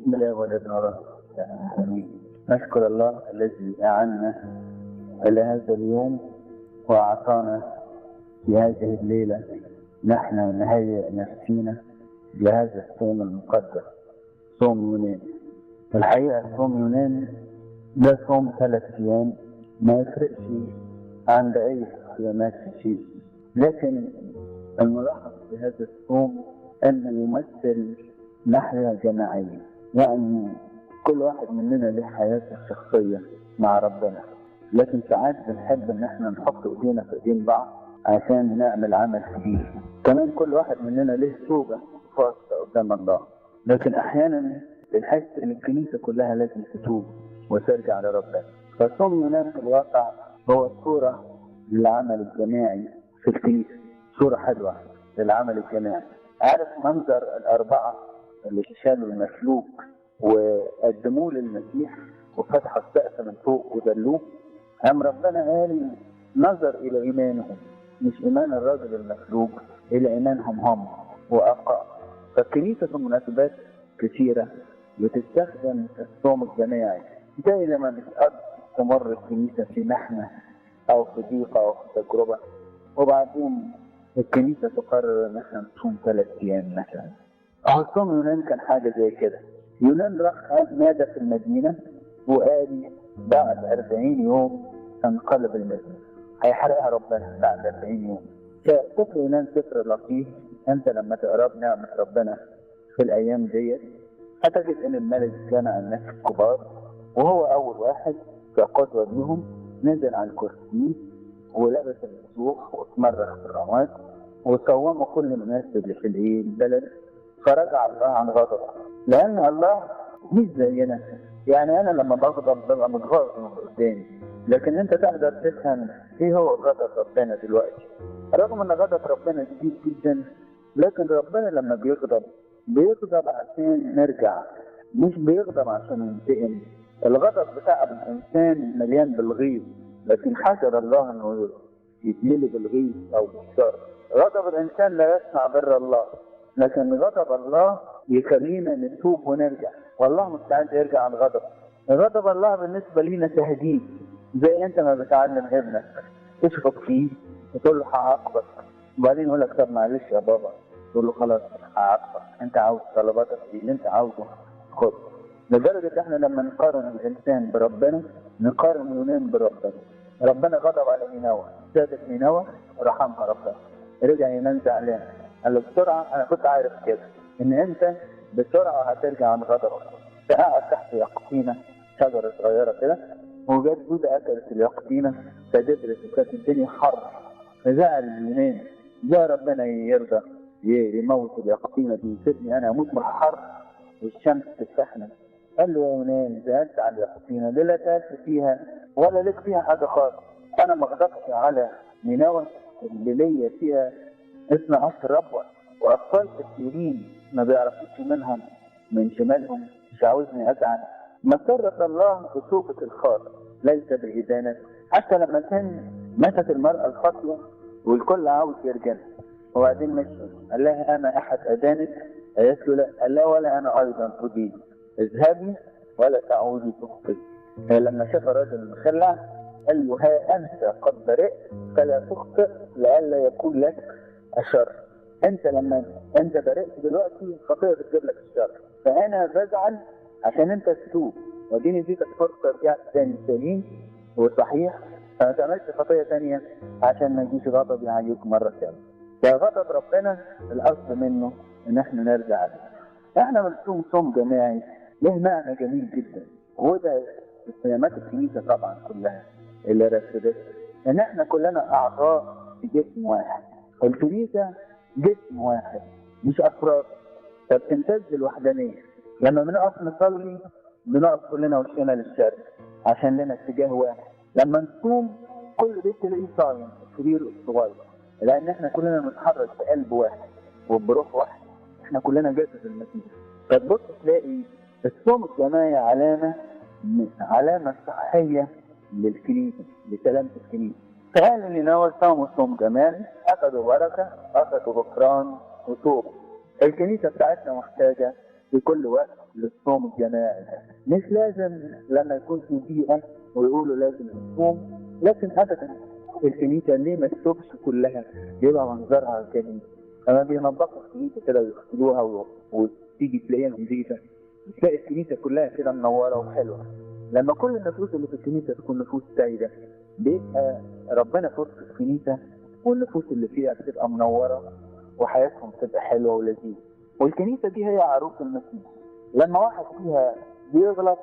بسم الله والابن والروح آمين. نشكر الله الذي أعنا إلى هذا اليوم وأعطانا في هذه الليلة نحن نهيئ نفسينا لهذا الصوم المقدس، صوم يونان. الحقيقة صوم يونان ده صوم 3 أيام، ما يفرقش عند أي صيامات شيء، لكن الملاحظ في هذا الصوم أنه يمثل نحيا جماعية، يعني كل واحد مننا له حياته الشخصية مع ربنا، لكن ساعات بنحب ان احنا نحط ايدينا في ايدين بعض عشان نعمل عمل كبير. كمان كل واحد مننا له توبة خاصة قدام الله، لكن احيانا بنحس ان الكنيسة كلها لازم تتوب وترجع لربنا. فصوم يونان في الواقع هو صورة للعمل الجماعي في الكنيسة، صورة حلوة للعمل الجماعي. عارف منظر الأربعة اللي شالوا المسلوك وقدموه للمسيح وفتحوا السقف من فوق ودلوه؟ قام ربنا قال نظر إلى إيمانهم، مش إيمان الرجل المسلوك، إلى إيمانهم هم وأبقى. فالكنيسة في مناسبات كثيرة بتستخدم الصوم الجماعي، زي لما تمر الكنيسة في محنة أو في ضيقة أو في تجربة، وبعدين الكنيسة تقرر ان احنا نصوم 3 أيام مثلا. صوم يونان كان حاجة زي كده. يونان راح نادى في المدينة وقال بعد 40 يوم تنقلب المدينة، هيحرقها ربنا بعد 40 يوم. سفر يونان سفر لطيف، انت لما تقرا بنعمة ربنا في الايام ديت هتجد ان الملك جمع الناس الكبار وهو اول واحد كقدوة ليهم، نزل على الكرسي ولبس المسوح واتمرغ في الرماد وصوموا كل الناس اللي في البلد، فرجع الله عن غضبه. لأن الله مش زينا، يعني أنا لما بغضب ببقى متغاظ من قدامي، لكن أنت تقدر تفهم إيه هو غضب ربنا دلوقتي. رغم إن غضب ربنا شديد جدا، لكن ربنا لما بيغضب عشان نرجع، مش بيغضب عشان ننتقم. الغضب بتاع الإنسان مليان بالغيظ، لكن حذر الله انه يتملي بالغيظ او بالشر. غضب الانسان لا يصنع بر الله، لكن غضب الله يخلينا نتوب ونرجع، والله مستعد يرجع عن غضب. غضب الله بالنسبه لينا تهديد، زي انت ما بتعلم ابنك تشفق فيه وتقول له هعاقبك، وبعدين يقول لك طب معلش يا بابا، تقول له خلاص هعاقبك، انت عاوز طلباتك اللي انت عاوزه خد. لدرجه احنا لما نقارن الانسان بربنا نقارن يونان بربنا. ربنا غضب على نينوى، سابت نينوى ورحمها ربنا، رجع يونان زعلان، قال له بسرعه انا كنت عارف كده ان انت بسرعه هترجع عن غضبك. فقعد تحت يقطينه، شجره صغيره كده، وجت دودة اكلت اليقطينه فدبرت وكانت الدنيا حر، فزعل يونان، جاء ربنا يرضى يموت اليقطينه دي ويسيبني انا اموت من الحر والشمس تسخن؟ قال له يا يونان زعلت على اليقطينه، لا تاكل فيها ولا لك فيها حاجه خالص. انا ما اغضبش على نينوى اللي ليا فيها 12 ربوه واطفال كثيرين ما بيعرفوش منهم من شمالهم، مش عاوزني ازعل. مسرة الله بتوبة الخاطئ ليس بالإدانة. حتى لما كان ماتت المرأة الخاطئة والكل عاوز يرجع، وبعدين مشي قال لها أنا أحد أدانك؟ قالت له لا. قال لها ولا أنا أيضا أدين، اذهبي ولا تعودي تخطئي. لما شاف الرجل المخلع قال له ها أنت قد برئت فلا تخطئ لئلا يكون لك الشر. أنت لما أنت برئت دلوقتي خطيئة بتجيب لك الشر، فأنا بزعل عشان أنت تتوب، وديني اديتك فرصة رجعت تاني سليم وصحيح، فما تعملش خطيئة تانية عشان ما يجيش غضبي عليك مرة ثانية. فغضب ربنا الأصل منه إن إحنا نرجع له. إحنا بنصوم صوم جماعي له معنى جميل جدا، وده صيامات الكنيسة طبعا كلها اللي رصدتها إن إحنا كلنا أعضاء في جسم واحد. الكنيسة جسم واحد مش أفراد، فبتمتاز الوحدانية. لما بنقف نصلي بنقف كلنا وشنا للشرق عشان لنا اتجاه واحد. لما نصوم كل بيت تلاقيه صايم كبير صغير، لأن إحنا كلنا بنتحرك بقلب واحد وبروح واحد، إحنا كلنا جسد المسيح. فتبص تلاقي الصوم الجماعي علامة صحية للكنيسة، لسلامة الكنيسة. فقال اللي ناول صوم جماعي أخذوا بركة، أخذوا غفران وتوبة. الكنيسة بتاعتنا محتاجة في كل وقت للصوم الجماعي. مش لازم لما يكون في بيئة ويقولوا لازم الصوم، لكن أبدا الكنيسة ليه ما تسوقش كلها يبقى منظرها جميل. لما بينظفوا الكنيسة كده ويغسلوها وتيجي تلاقيها نظيفة، تلاقي الكنيسة كلها كده منورة وحلوة. لما كل النفوس اللي في الكنيسة تكون نفوس سعيدة، بيبقى ربنا في وسط الكنيسة والنفوس اللي فيها بتبقى منورة وحياتهم بتبقى حلوة ولذيذة. والكنيسة دي هي عروس المسيح. لما واحد فيها بيغلط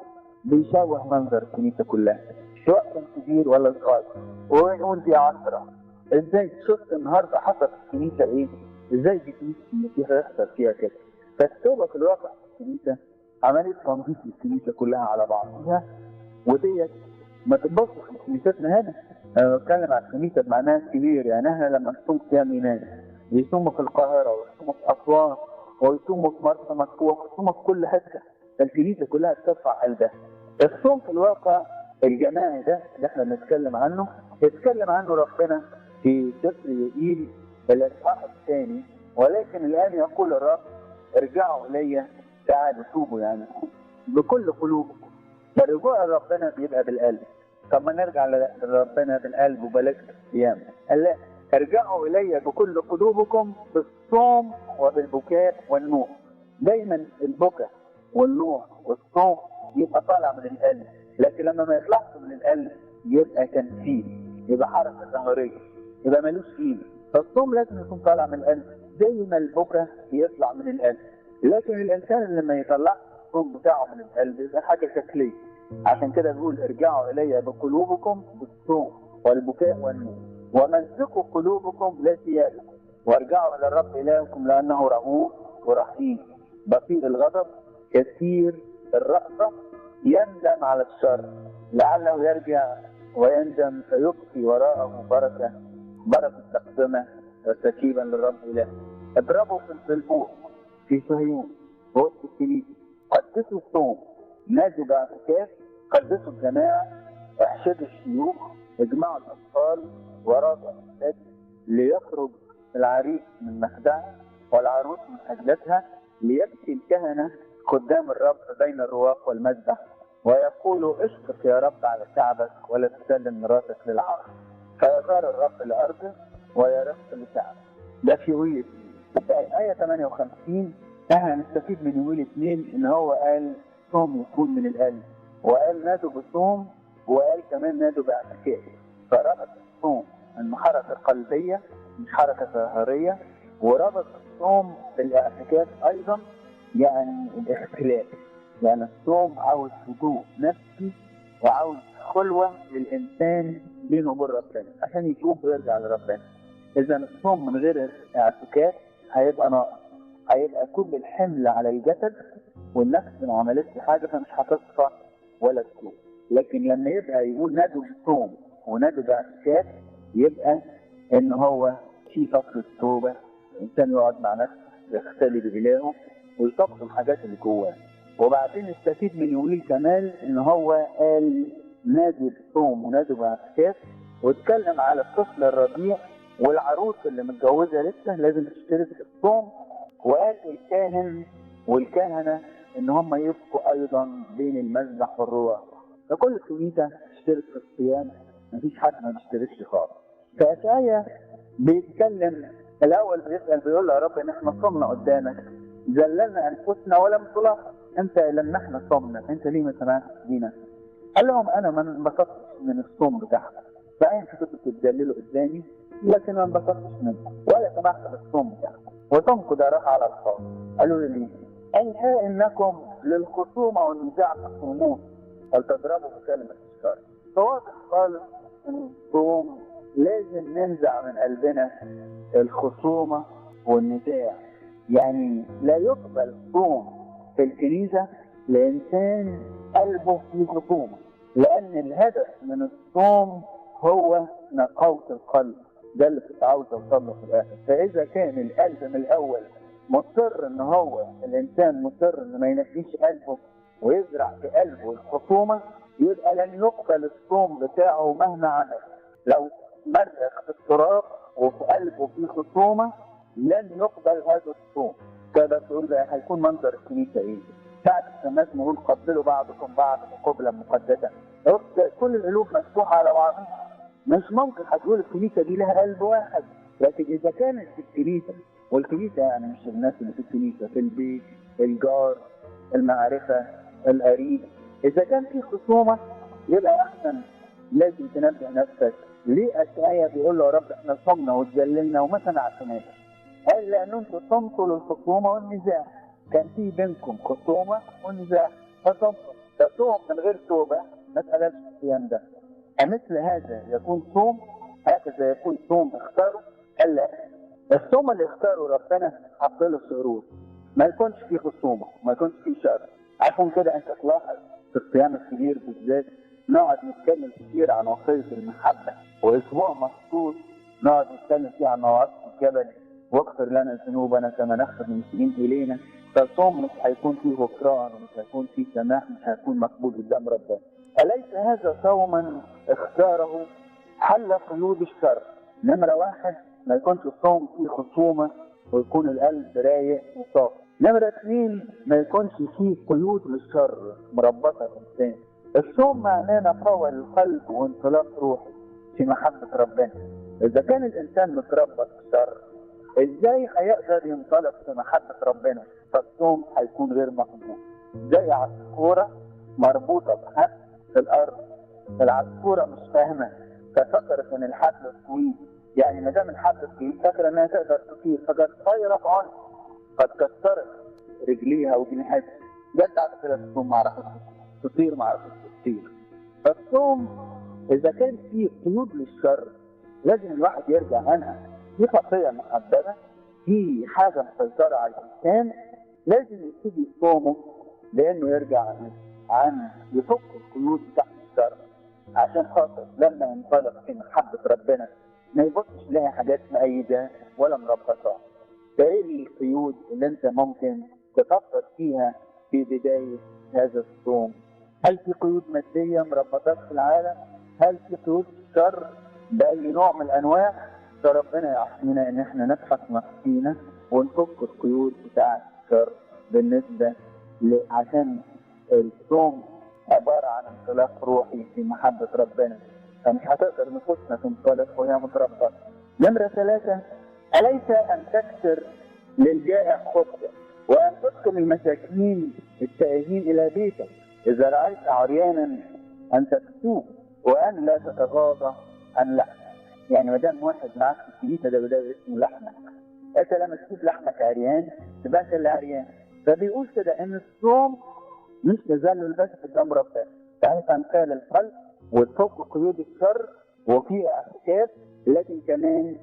بيشوه منظر الكنيسة كلها، سواء كان كبير ولا صغير، ونقول دي عثرة. ازاي شفت النهارده حصل في الكنيسة ايه؟ ازاي دي كنيسة المسيح يحصل فيها كده؟ فالتوبة في الواقع في الكنيسة عملية تنظيف الكنيسة كلها على بعضها، وديت ما تبصش في كنيستنا هنا. انا بتكلم عن الكنيسة بمعناها الكبير، يعني احنا لما نصوم صيام يوناني يصوموا في القاهرة ويصوموا في أسوان ويصوموا في مرسى مطروح ويصوموا في كل حتة، الكنيسة كلها ترفع قلبها. الصوم في الواقع الجماعي ده اللي احنا بنتكلم عنه، يتكلم عنه ربنا في سفر يوئيل الإصحاح الثاني. ولكن الآن يقول الرب ارجعوا إلي، تعالوا توبوا، يعني بكل قلوبكم. الرجوع لربنا بيبقى بالقلب. طب ما نرجع لربنا بالقلب وبلاش بالصيام. قال لا، ارجعوا إلي بكل قلوبكم بالصوم وبالبكاء والنوح. دايما البكاء والنوح والصوم يبقى طالع من القلب، لكن لما ما يطلعش من القلب يبقى تنفيذ، يبقى حركة ظاهرية، يبقى ملوش قيمة. فالصوم لازم يكون طالع من القلب زي ما البكاء يطلع من القلب. لكن الإنسان اللي ما يطلعش الصوم بتاعه من القلب يبقى حاجة شكلية. عشان كده بيقول ارجعوا إلي بقلوبكم بالصوم والبكاء والنوح ومزقوا قلوبكم لا ثيابكم، وارجعوا إلى الرب إلهكم لأنه رؤوف ورحيم بطيء الغضب كثير الرأفة يندم على الشر لعله يرجع ويندم فيبقي وراءه بركة تقدمة وسكيبا للرب إله. اضربوا في البوق في صهيون وسط الكنيسة، قدسوا الصوم، نادوا باعتكاف، قدسوا الجماعة، احشدوا الشيوخ، اجمعوا الأطفال وراء الأولاد، ليخرج العريس من مخدعه والعروس من حجلتها، ليبكي الكهنة قدام الرب بين الرواق والمذبح ويقولوا اشفق يا رب على شعبك ولا تسلم مراتك للعار، فيغار الرب لأرضه ويرق لشعبه. ده في يوئيل آية 58. احنا هنستفيد من يوئيل 2 ان هو قال صوم يكون من القلب، وقال نادوا بالصوم، وقال كمان نادوا باعتكاف. فربط الصوم انه حركة قلبية مش حركة ظاهرية، وربط الصوم بالاعتكاف ايضا، يعني الاختلاف. يعني الصوم عاوز هدوء نفسي وعاوز خلوة للإنسان بينه وبين ربنا عشان يتوب ويرجع لربنا. إذا الصوم من غير اعتكاف هيبقى ناقص، هيبقى كل الحمل على الجسد والنفس ما عملتش حاجة فمش هتصفى ولا تتوب. لكن لما يبقى يقول نادوا بالصوم ونادوا باعتكاف، يبقى إن هو في فترة توبة، الإنسان يقعد مع نفسه يختلي بإلهه ويطبق الحاجات اللي جواه. وبعدين استفيد من يوئيل كمان ان هو قال نادي بالصوم ونادي باعتكاف، واتكلم على الطفل الرضيع والعروس اللي متجوزه لسه لازم تشترك في الصوم، وقال الكاهن والكهنه ان هم يبقوا ايضا بين المذبح والرواق. فكل كنيسه تشترك في الصيام، مفيش حد ما بيشتركش خالص. فاشعيا بيتكلم الاول بيسال بيقول يا رب ان احنا صمنا قدامك، ذللنا انفسنا ولم تلاحظ، انت لما احنا صمنا انت ليه ما سمعتش بينا؟ قال لهم انا ما انبسطتش من الصوم بتاعكم، فانت كنتوا بتتذللوا قدامي لكن ما انبسطتش منكم ولا سمعت بالصوم بتاعكم، وصومكم ده راح على الفاضي. قالوا لي ليه؟ قال ها انكم للخصومه والنزاع تصومون فلتضربوا بكلمه الشر. فواضح خالص ان الصوم لازم ننزع من قلبنا الخصومه والنزاع. يعني لا يقبل صوم في الكنيسة لإنسان قلبه في خصومة، لأن الهدف من الصوم هو نقاوة القلب، ده اللي كنت عاوز أوصله في الآخر. فإذا كان القلب من الأول مصر إن هو الإنسان مصر إن ما ينفيش قلبه ويزرع في قلبه الخصومة، يبقى لن يقبل الصوم بتاعه مهما عمل. لو مرق في التراب وفي قلبه في خصومة لن يقبل هذا الصوم. كده تقول لي هيكون منظر الكنيسة ايه؟ ساعة السماس نقول قبلوا بعضكم بعض قبلة مقدسة. كل القلوب مفتوحة على بعضها، مش ممكن هتقول الكنيسة دي لها قلب واحد. لكن إذا كانت في الكنيسة، والكنيسة يعني مش الناس اللي في الكنيسة، في البيت، الجار، المعرفة، القريب، إذا كان في خصومة يبقى أحسن لازم تنبه نفسك. ليه أشعيا بيقول له يا رب إحنا صمنا واتذللنا وما سمعتناش؟ قال لأن أنتم صمتوا للخصومة والنزاع، كان في بينكم خصومة ونزاع فصمتوا. فصوم من غير توبة ما تقللش الصيام ده. مثل هذا يكون صوم، هكذا يكون صوم اختاره. قال لا، الصوم اللي اختاره ربنا حط له سرور، ما يكونش فيه خصومة، ما يكونش فيه شر. عشان كده انت تلاحظ في الصيام الكبير بالذات نقعد نتكلم كتير عن وصية المحبة، واسبوع مخصوص نقعد نتكلم فيه عن مواقف الجبل واغفر لنا ذنوبنا كما نغفر المسلمين الينا. فالصوم مش هيكون فيه غفران ومش هيكون فيه سماح، مش هيكون مقبول قدام ربنا. أليس هذا صوما اختاره حل قيود الشر؟ نمرة واحد، ما يكونش الصوم فيه خصومة ويكون القلب رايق وصافي. نمرة اثنين، ما يكونش فيه قيود للشر مربطة الإنسان. الصوم معناه نقاوة للقلب وانطلاق روحي في محبة ربنا. إذا كان الإنسان متربط بالشر، إزاي هيقدر ينطلق في محبة ربنا؟ فالصوم هيكون غير مقبول. زي عصفورة مربوطة بحبل في الأرض، العصفورة مش فاهمة، ففكرت إن الحبل طويل، يعني ما دام الحبل طويل فاكرة إنها تقدر تطير، فقد طايرة عنق، قد كسرت رجليها وجناحاتها. جت بعد كده الصوم ما عرفتش تطير، ما عرفتش تطير. فالصوم إذا كان فيه قيود للشر لازم الواحد يرجع عنها. في خطية محددة، في حاجة مسيطرة على الإنسان، لازم يبتدي صومه لأنه يرجع عن يفك القيود تحت الشر، عشان خاطر لما ينطلق في محبة ربنا ما يبصش لها حاجات مؤيدة ولا مربطة. فإيه القيود اللي أنت ممكن تفكر فيها في بداية هذا الصوم؟ هل في قيود مادية مربطات في العالم؟ هل في قيود الشر بأي نوع من الأنواع؟ فربنا يعطينا إن إحنا نبحث نفسينا ونفك القيود بتاعة الشر بالنسبة عشان الصوم عبارة عن انطلاق روحي في محبة ربنا، فمش هتقدر نفوسنا تنطلق وهي متربطة. نمرة ثلاثة، أليس أن تكسر للجائع خبزة وأن تدخل المساكين التائهين إلى بيتك، إذا رأيت عريانا أن تكسوه وأن لا تتغاضى عن لحمك. يعني ما دام واحد معاك في الكنيسة ده بدأ اسمه لحمك، أنت لما تشوف لحمك عريان تبقى أنت اللي عريان. فبيقول كده إن الصوم مش تزلل بس قدام ربنا، يعني تنقل القلب وتفك قيود الشر وفي احتياج، لكن كمان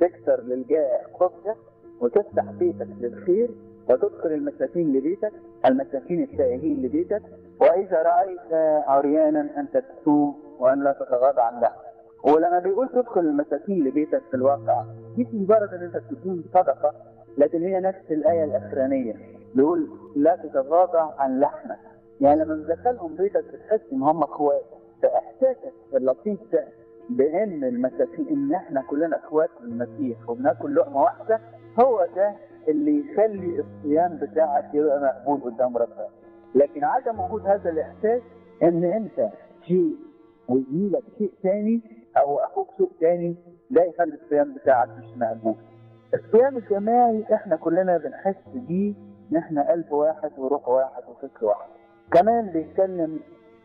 تكسر للجائع خبزة وتفتح بيتك للخير وتدخل المساكين لبيتك، المساكين التائهين لبيتك. وإذا رأيت عريانا أن تكسوه وأن لا تتغاضى عن لحمك. ولما بيقول تدخل المساكين لبيتك في الواقع مش مجرد أن أنت تكون صدقة، لكن هي نفس الآية الأخرانية بيقول لا تتغاضى عن لحمك. يعني لما تدخلهم بيتك بتحس ان هم اخوات، فاحساسك اللطيف ده بان المساكين ان احنا كلنا اخوات في المسيح وبناكل لقمه واحده، هو ده اللي يخلي الصيام بتاعك يبقى مقبول قدام ربنا. لكن عدم وجود هذا الاحساس ان انت شيء وزميلك شيء ثاني او اخوك شيء ثاني، ده يخلي الصيام بتاعك مش مقبول. الصيام الجماعي احنا كلنا بنحس بيه ان احنا قلب واحد وروح واحد وفكر واحد. كمان بيتكلم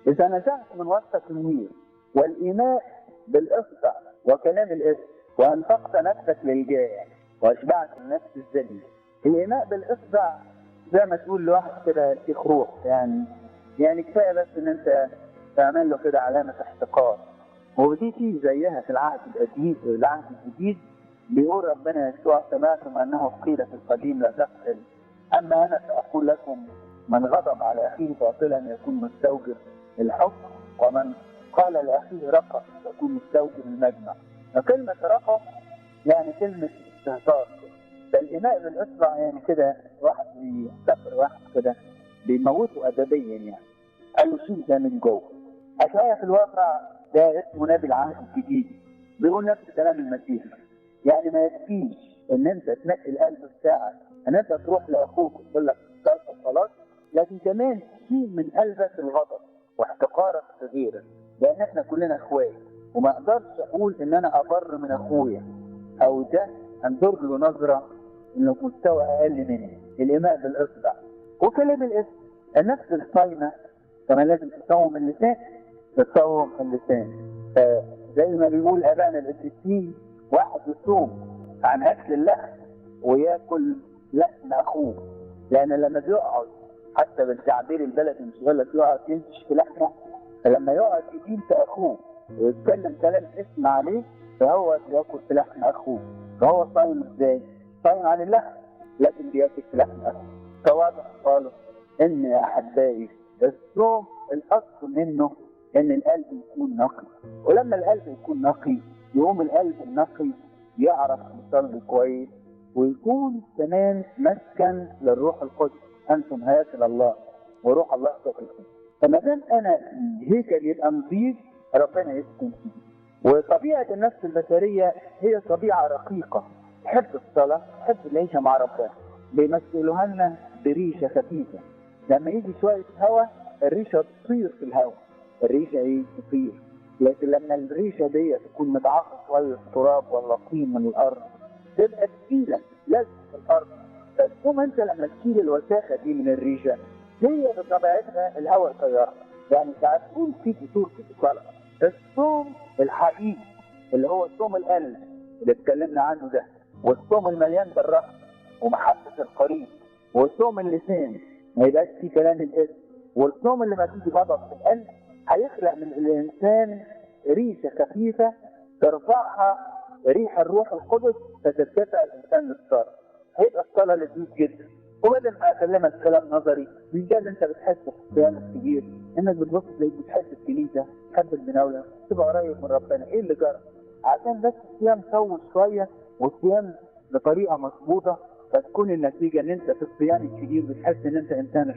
اذا نزعت من وسط النير والايماء بالاصبع وكلام الاسم وانفقت نفسك للجائع واشبعت النفس الذليل. الايماء بالاصبع زي ما تقول لواحد كده شيخ روح، يعني كفايه بس ان انت تعمل له كده علامه احتقار. ودي في زيها في العهد القديم العهد الجديد، بيقول ربنا يسوع سمعتم انه قيل في القديم لا تقتل، اما انا ساقول لكم من غضب على اخيه باطلا يكون مستوجب الحكم، ومن قال لاخيه رقص يكون مستوجب المجمع. فكلمه رقص يعني كلمه استهتار، فالإناء بالاصبع يعني كده واحد بيحتقر واحد كده بيموته ادبيا، يعني قال له شيل ده من جوه. اشعيا في الواقع ده اسمه نبي العهد الجديد، بيقول نفس كلام المسيح. يعني ما يكفيش ان انت تنقي القلب بتاعك ان انت تروح لاخوك وتقول لك خلاص لكن كمان تشيل من قلبك الغضب واحتقارك لغيرك، لان احنا كلنا اخوات، وما اقدرش اقول ان انا ابر من اخويا او ده انظر له نظره انه مستوى اقل مني. الايماء بالاصبع وكلام الاسم. النفس الصايمه كمان لازم تصوم اللسان، تصوم اللسان. زي ما بيقول ابائنا القديسين، واحد يصوم عن اكل اللحم وياكل لحم اخوه، لان لما بيقعد حتى بالتعبير البلدي مش يقول لك يقعد ينتش في لحمه، فلما يقعد يدين في اخوه ويتكلم كلام اسم عليه فهو بياكل في لحم اخوه. فهو صايم ازاي؟ صايم عن اللحم لكن بياكل في لحم اخوه. فواضح خالص ان يا احبائي الصوم الاصل منه ان القلب يكون نقي، ولما القلب يكون نقي يقوم القلب النقي يعرف يصلي كويس، ويكون كمان مسكن للروح القدس. انتم هياكل الله وروح الله ساكنكم. فما دام انا هيكل يبقى نظيف ربنا يسكن فيه. وطبيعه النفس البشريه هي طبيعه رقيقه، تحب الصلاه، تحب العيشه مع ربنا. بيمثلوها لنا بريشه خفيفه، لما يجي شويه هواء الريشه تطير في الهواء، الريشه ايه؟ تطير. لكن لما الريشه دي تكون متعاقه شويه تراب ولا طين من الارض تبقى تقيله لازم في الارض. فتقوم انت لما تشيل الوساخه دي من الريشه هي بطبيعتها الهواء طيارة. يعني ساعات تكون في كسور في الصلاه. الصوم الحقيقي اللي هو صوم القلب اللي اتكلمنا عنه ده، والصوم المليان بالرحمه ومحبه القريب، وصوم اللسان ما يبقاش فيه كلام الاسم، والصوم اللي ما فيش غضب في القلب هيخلق من الانسان ريشه خفيفه ترفعها ريح الروح القدس فترتفع الانسان للصلاه. هيبقى الصلاه لذيذ جدا. وبدل ما اكلمك كلام نظري مش ده اللي انت بتحس في الصيام الكبير، انك بتبص تلاقيك بتحس الكنيسه، تحب المناوله، تبقى قريب من ربنا. ايه اللي جرى؟ عشان بس الصيام طول شويه والصيام بطريقه مظبوطه، فتكون النتيجه ان انت في الصيام الكبير بتحس ان انت انسان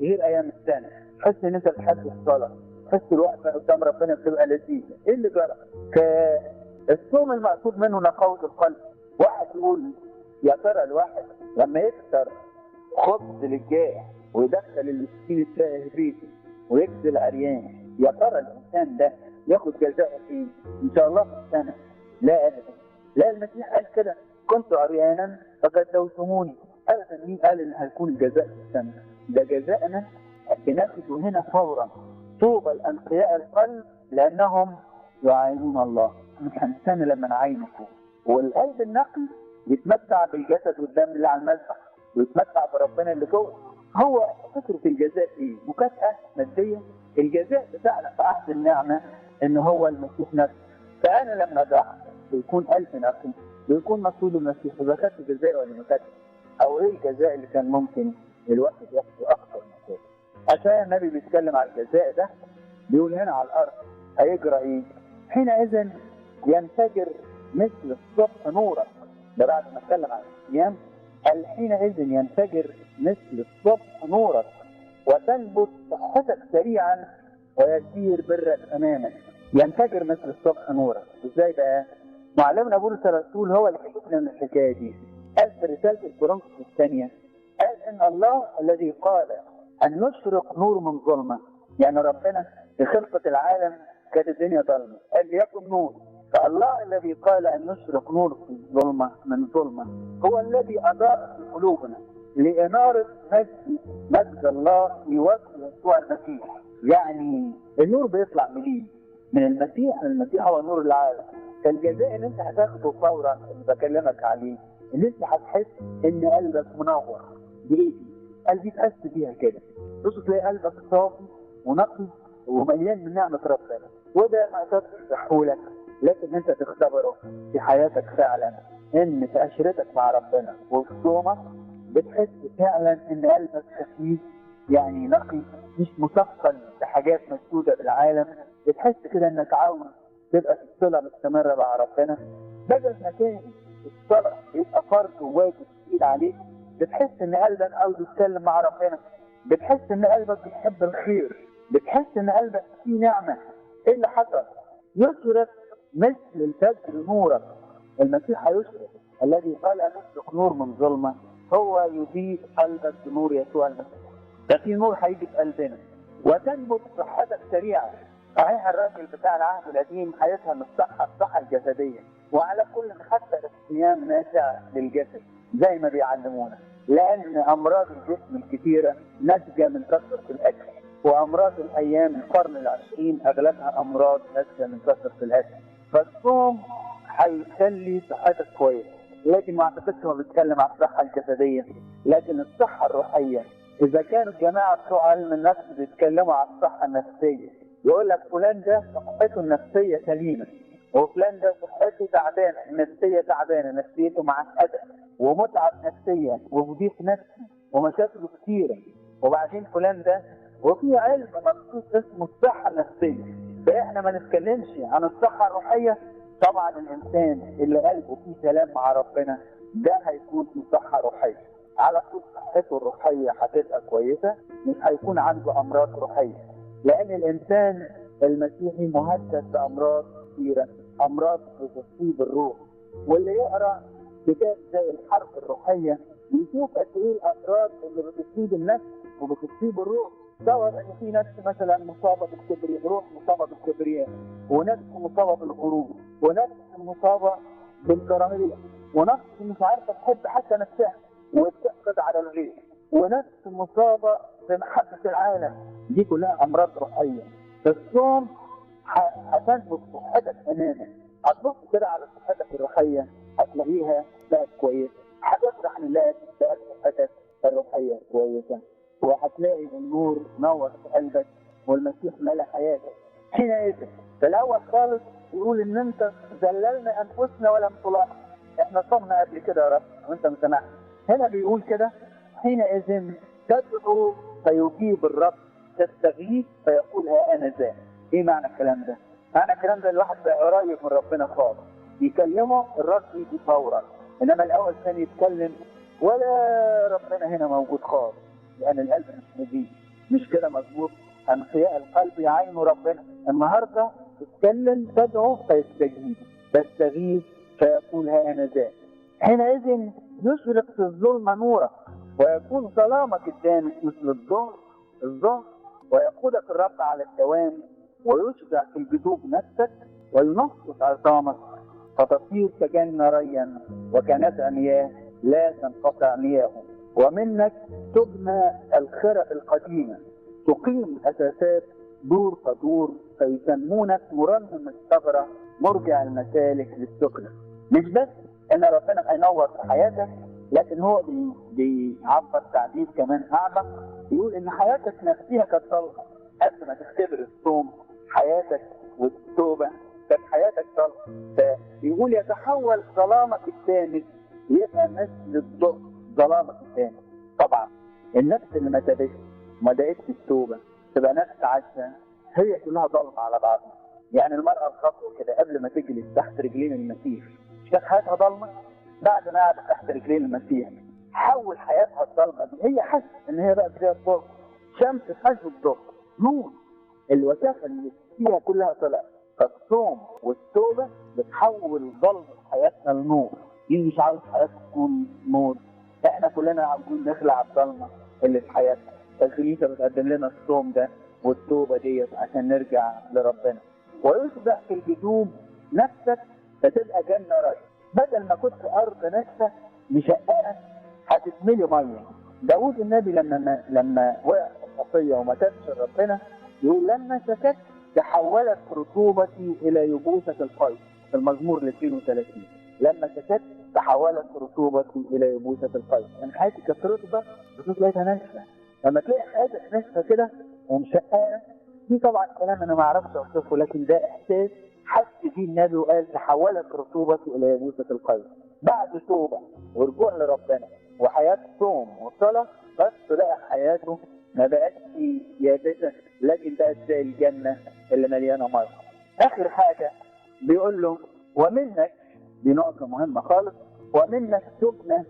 غير ايام السنه، تحس ان انت بتحب الصلاه، تحس الوقفه قدام ربنا بتبقى لذيذه. ايه اللي جرى؟ فالصوم المقصود منه نقاوه القلب. واحد يقول يا ترى الواحد لما يكسر خبز للجائع ويدخل المسكين التائه بيته ويكسر العريان، يا ترى الانسان ده ياخد جزاءه ايه؟ ان شاء الله في السنه؟ لا ابدا. لا، المسيح قال كده كنت عريانا فكسوتموني. ابدا. مين قال ان هيكون الجزاء في السنه؟ ده جزاءنا بناخده هنا فورا. طوبى الانقياء القلب لانهم يعاينون الله. مش هنستنى لما نعاينه فوق. والقلب النقي يتمتع بالجسد والدم اللي على المذبح ويتمتع بربنا اللي فوق. هو فكرة الجزاء ايه؟ مكافأة مادية. الجزاء بتاعنا في عهد النعمة ان هو المسيح نفسه. فانا لما ضحك بيكون قلب نقي، بيكون مقصود المسيح. اذا كانت جزاء ولا ما كانتش، او ايه الجزاء اللي كان ممكن الواحد ياخده اكثر من كده. عشان النبي بيتكلم على الجزاء ده بيقول هنا على الارض هيجرى ايه؟ حينئذ ينفجر مثل الصبح نورك. ده بعد ما اتكلم عن الصيام قال حينئذ ينفجر مثل الصبح نورك وتنبت صحتك سريعا ويسير برك امامك. ينفجر مثل الصبح نورك. ازاي بقى؟ معلمنا بولس الرسول هو اللي حكى لنا الحكايه دي. قال في رساله الكورنثوس الثانيه قال ان الله الذي قال ان يشرق نور من ظلمه، يعني ربنا في خلقه العالم كانت الدنيا ظلمه، قال يكن نور. فالله الذي قال ان يشرق نور في الظلمه من ظلمه هو الذي اضاء في قلوبنا لاناره مجد الله في وجه يسوع المسيح. يعني النور بيطلع منين؟ من المسيح. المسيح هو نور العالم. فالجزاء اللي انت هتاخده فورا اللي بكلمك عليه ان انت هتحس ان قلبك منور. ليه؟ قلبي تحس بيها كده. بص تلاقي قلبك صافي ونقي ومليان من نعمه ربنا. وده ما يقدرش يصحولك، لكن انت تختبره في حياتك فعلا، ان في عشرتك مع ربنا وفي صومك بتحس فعلا ان قلبك خفيف، يعني نقي، مش مثقل بحاجات مسدوده بالعالم. بتحس كده انك عاوز تبقى في الصله مستمره مع ربنا، بدل ما كان الصلاه يبقى فرض وواجب تقيل عليك. بتحس ان قلبك عاوز يتكلم مع ربنا، بتحس ان قلبك بيحب الخير، بتحس ان قلبك فيه نعمه. ايه اللي حصل؟ يشرق مثل الفجر نورك. المسيح هيشرق. الذي قال ان يشرق نور من ظلمه هو يضيء قلبك بنور يسوع المسيح. ده في نور هيجي في قلبنا، وتنبت صحتك سريعا. صحيح الراجل بتاع العهد القديم هيفهم الصحة الجسدية، وعلى كل حتى الصيام نافع للجسد زي ما بيعلمونا، لأن أمراض الجسم الكثيرة ناتجة من كثرة الأكل، وأمراض الأيام القرن العشرين أغلبها أمراض ناتجة من كثرة الأكل. فالصوم هيخلي صحتك كويس، لكن ما اعتقدش هو بيتكلم عن الصحة الجسدية، لكن الصحة الروحية. إذا كانوا الجماعة بتوع علم النفس بيتكلموا عن الصحة النفسية، يقول لك فلان ده صحته النفسية سليمة، وفلان ده صحته تعبانة، النفسية تعبانة، نفسيته معقدة ومتعب نفسيا ومضيق نفسي ومشاكله كثيرة. وبعدين فلان ده، وفي علم مخصوص اسمه الصحة النفسية. فإحنا ما نتكلمش عن الصحة الروحية. طبعا الإنسان اللي قلبه فيه سلام مع ربنا ده هيكون في صحة روحية، على طول صحته الروحية هتبقى كويسة، مش هيكون عنده أمراض روحية، لأن الإنسان المسيحي مهدد بأمراض كثيرة، أمراض بتصيب الروح. واللي يقرأ كتاب زي الحرب الروحية يشوف قد إيه الأمراض اللي بتصيب النفس وبتصيب الروح. تصور إن في نفس مثلا مصابة بالكبرياء، روح مصابة بالكبرياء، ونفس مصابة بالغرور، ونفس مصابة بالكراهية، ونفس مش عارفة تحب حتى نفسها وتحقد على الغير، ونفس مصابة بمحبة العالم. دي كلها أمراض روحية. الصوم هتنبت صحتك أمامك، هتبص كده على صحتك الروحية هتلاقيها بقت كويسة، هتفرح لله بقت صحتك الروحية كويسة، وهتلاقي النور نور في قلبك والمسيح ملأ حياتك. حينئذ في الأول خالص يقول إن أنت ذللنا أنفسنا ولم تلاحظ. إحنا صمنا قبل كده يا رب وأنت ما سمعت. هنا بيقول كده حينئذ تدعو فيجيب الرب، تستغيث فيقول ها أنا ذا. إيه معنى الكلام ده؟ معنى الكلام ده الواحد بقى قريب من ربنا خالص، يكلمه الرب يجي فورا. إنما الأول كان يتكلم ولا ربنا هنا موجود خالص، لأن القلب مش نجيب. مش كده مظبوط؟ أنقياء القلب يعين ربنا. النهارده تتكلم تدعو فيستجيب، تستغيث فيقول ها أنا ذا. حينئذ يشرق في الظلم نورك، ويكون ظلامك قدامك مثل الظهر، ويقودك الرب على الدوام، ويشبع في الجدوب نفسك، وينقص عظامك، فتصير كجنة ريا وكنزع مياه لا تنقطع مياهه. ومنك تبنى الخرق القديمة، تقيم أساسات دور فدور، فيسمونك مرنم الثغرة مرجع المسالك للسكنة. مش بس ان ربنا هينور في حياتك، لكن هو بيعبر تعبير كمان اعمق، يقول ان حياتك نفسها كانت ضلمه قبل ما تختبر الصوم. حياتك والتوبه كانت حياتك ضلمه، فيقول يتحول ظلامك الثاني يبقى مثل الضوء ظلامك الثاني. طبعا النفس اللي ما تابتش وما دقتش التوبه تبقى نفس عايشه هي كلها ضلمه على بعضها. يعني المراه الخطوه كده قبل ما تجلس تحت رجلين المسيح كانت حياتها ضلمه، بعد ما قعدت تحت رجلين المسيح حول حياتها الضلمه دي، هي حست ان هي بقت زي الضوء، شمس حجم الضوء، نور، الوساخه اللي فيها كلها طلعت. فالصوم والتوبه بتحول ضلمه حياتنا لنور. دي مش عاوز حياتنا تكون نور، احنا كلنا عاوزين نخلع الضلمه اللي في حياتنا. فالكنيسه بتقدم لنا الصوم ده والتوبه ديت عشان نرجع لربنا. ويصبح في الجدوب نفسك فتبقى جنة رأي، بدل ما كنت أرض ناشفة مشققة هتتملي مية. داود النبي لما وقع في الخطية وما تابش ربنا يقول لما سكت تحولت رطوبتي إلى يبوسة القيد، في المزمور 32. لما سكت تحولت رطوبتي إلى يبوسة القيد. يعني حياتي كانت رطبة بس لقيتها ناشفة. لما تلاقي حياتك ناشفة كده ومشققة، دي طبعا كلام أنا ما أعرفش أوصفه، لكن ده إحساس حس فيه النبي وقال تحولت رطوبته الى يبوسة القلب. بعد توبه ورجوع لربنا وحياه صوم وصلاه، بس تلاقي حياته ما بقتش يابسه، لكن بقت زي الجنه اللي مليانه ميه. اخر حاجه بيقول له ومنك، دي نقطه مهمه خالص، ومنك تبنى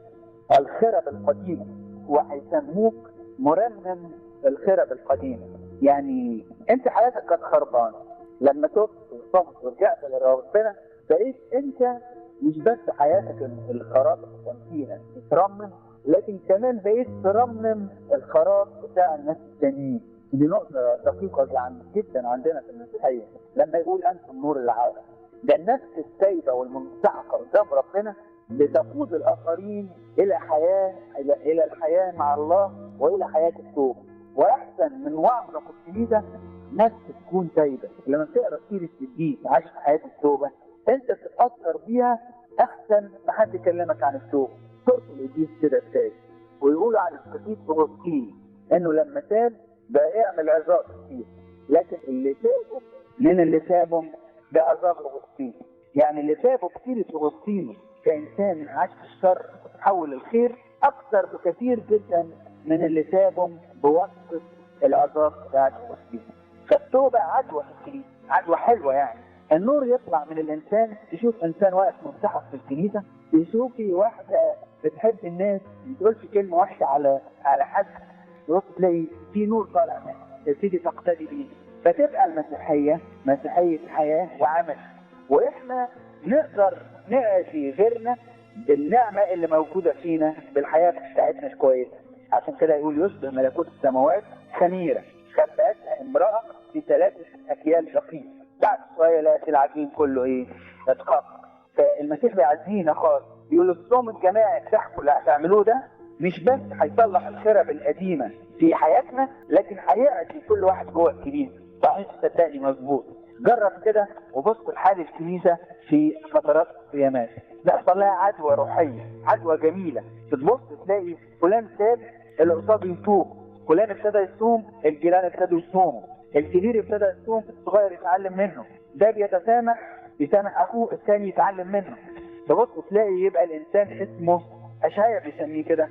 الخرب القديمه، وهيسموك مرنم الخرب القديمه. يعني انت حياتك كانت خربانه، لما تبت وصمت ورجعت لربنا بقيت انت مش بس حياتك الخراب اللي كان فيها تترمم، لكن كمان بقيت ترمم الخراف بتاع الناس التانيين. دي نقطة دقيقة جدا عندنا في المسيحية، لما يقول أنتم نور العالم. ده النفس التايبة والمنسحقة قدام ربنا بتقود الآخرين إلى إلى الحياة مع الله وإلى حياة التوبة. وأحسن من وعظة في الكنيسة نفس تكون تايبة. لما تقرأ سيرة القديس عاش في حياة التوبة أنت تتأثر بيها أحسن ما حد يكلمك عن التوبة. صورة القديس كده تايب. ويقولوا عن القديس أغسطين إنه لما تاب بقى يعمل عظات كتير، لكن اللي تابوا من اللي تابهم بعذاب أغسطين. يعني اللي تابوا كتير أغسطين كإنسان عاش في الشر تحول الخير أكثر بكثير جدا من اللي تابهم بواسطة العذاب بتاعت أغسطين. فالتوبة عدوى في الكنيسة، عدوى حلوة. يعني النور يطلع من الإنسان، تشوف إنسان واقف منسحق في الكنيسة، تشوفي واحدة بتحب الناس ما تقولش كلمة وحشة على حد، تبص تلاقي في نور طالع منها تبتدي تقتدي بيه. فتبقى المسيحية مسيحية حياة وعمل، وإحنا نقدر نأتي غيرنا بالنعمة اللي موجودة فينا بالحياة بتاعتنا كويسة. عشان كده يقول يشبه ملكوت السماوات خميرة خبأتها امرأة في 3 أكيال دقيق، بعد شوية لقيت العجين كله إيه؟ اتقطع. فالمسيح بيعزينا خالص، يقول الصوم الجماعي بتاعكم اللي هتعملوه ده مش بس هيصلح الخرب القديمة في حياتنا، لكن هيعزي كل واحد جوه الكنيسة. صحيح، صدقني مظبوط. جرب كده وبص لحال الكنيسة في فترات الصيامات، بيحصل لها عدوى روحية، عدوى جميلة. تبص تلاقي فلان تاب اللي قصاده يتوب، فلان ابتدى يصوم الجيران ابتدوا يصوموا، الكبير ابتدى يصوم الصغير يتعلم منه، ده بيسامح اخوه الثاني يتعلم منه. تبص تلاقي يبقى الانسان اسمه اشعياء بيسميه كده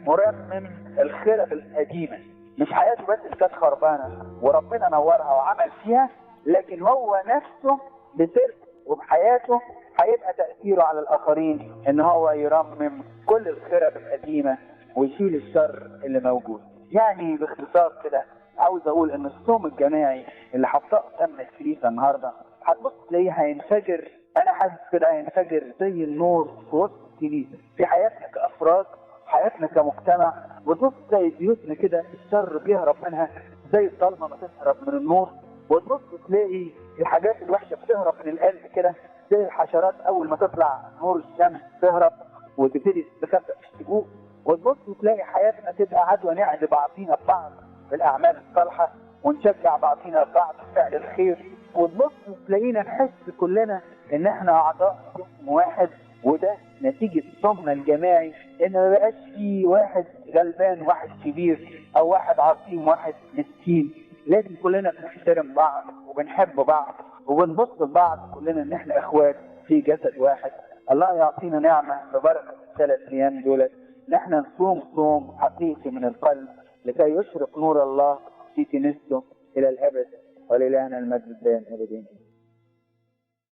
مرمم الخرب القديمة. مش حياته بس اللي كانت خربانة وربنا نورها وعمل فيها، لكن هو نفسه بسر وبحياته هيبقى تأثيره على الآخرين إن هو يرمم كل الخرب القديمة ويشيل الشر اللي موجود. يعني باختصار كده عاوز أقول إن الصوم الجماعي اللي حطاه تم الكنيسة النهاردة هتبص تلاقيه هينفجر. أنا حاسس كده هينفجر زي النور في وسط الكنيسة في حياتنا كأفراد، حياتنا كمجتمع. وتبص تلاقي بيوتنا كده الشر بيهرب منها زي الضلمة ما تهرب من النور، وتبص تلاقي الحاجات الوحشة بتهرب من القلب كده زي الحشرات أول ما تطلع نور الشمس تهرب وتبتدي تخفف الشقوق. وتبص تلاقي حياتنا تبقى عدوى نعد بعضينا ببعض بالأعمال الصالحة ونشجع بعضينا ببعض في فعل الخير. وتبص تلاقينا نحس كلنا إن إحنا أعضاء جسم واحد، وده نتيجة صومنا الجماعي. إن ما بقاش فيه واحد غلبان واحد كبير أو واحد عظيم واحد مسكين، لازم كلنا بنحترم بعض وبنحب بعض وبنبص لبعض كلنا إن إحنا إخوات في جسد واحد. الله يعطينا نعمة ببركة ال3 أيام دول نحن نصوم صوم حقيقي من القلب لكي يشرق نور الله في كنيسته إلى الأبد، ولإلهنا المجد الدائم أبدين.